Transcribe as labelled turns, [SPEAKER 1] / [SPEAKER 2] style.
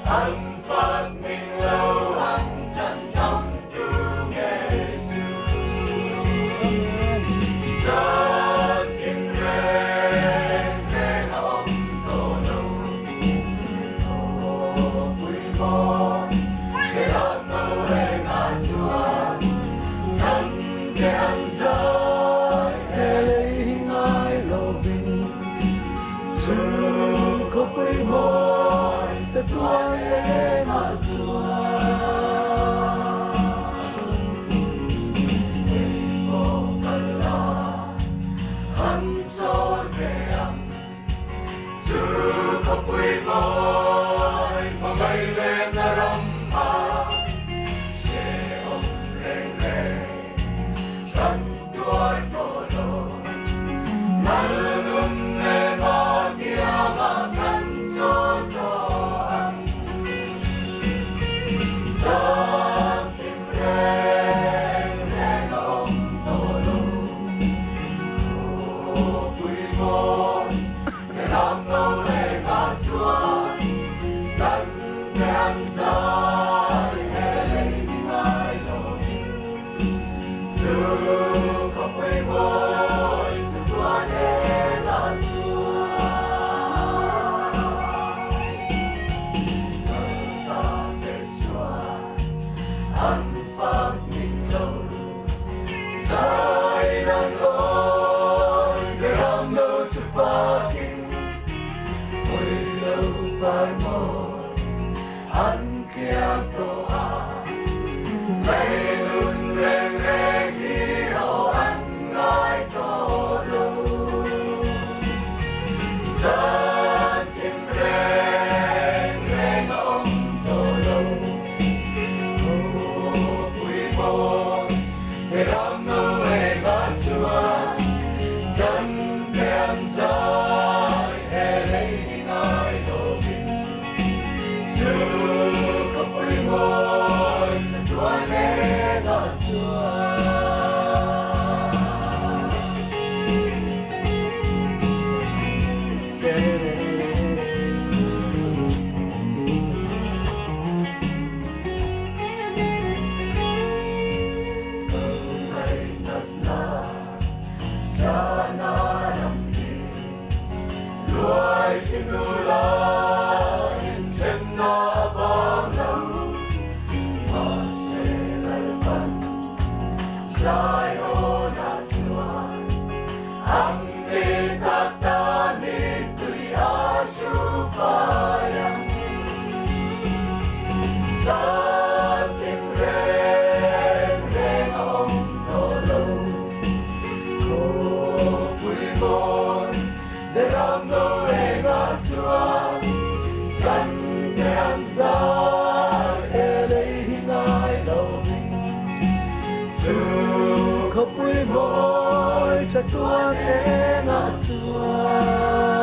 [SPEAKER 1] Anh phát minh lâu anh chẳng thăm tu nghệ Chúa Gió chim rên ông tổ lâu Tổ quý mô Để đón mâu hê ngã Chúa Thân kê ăn gió Hê lấy hình ai lâu vinh Chúa có quý mô Sa tuan e ngã Chúa Hãy vô cần là Hắn cho về ăn Chúa có quý môi Mà ngây lên là râm mà Sẽ ông rèn rè Cần tuổi tổ lộ Lal nun e ma kia mà cần cho tổ Anh phát minh lâu Sai đang ôi Để làm đâu cho phát kinh Hồi lâu bài môi Anh kia tổ Lấy luôn rèn rèn hiểu anh nói tổ lâu Gió chim rèn ông tổ lâu Để đón mâu hê ngã Chúa Thân kèm dài Hê lấy hình ai đồ vinh Chúa có quý môi Sa tuan e ngã Chúa Loài chim đu la trên nó bao lâu mà sẽ lại bắn dài ô na Chúa anh đi ta ta đi tùy a su pha yang sa chim rèn ông tổ lâu cô quý môn để làm đâu hê ngã Chúa Cần kê ăn giá Hê lấy hình ai lâu vinh Chúa có quý môi Sa tuan e ngã Chúa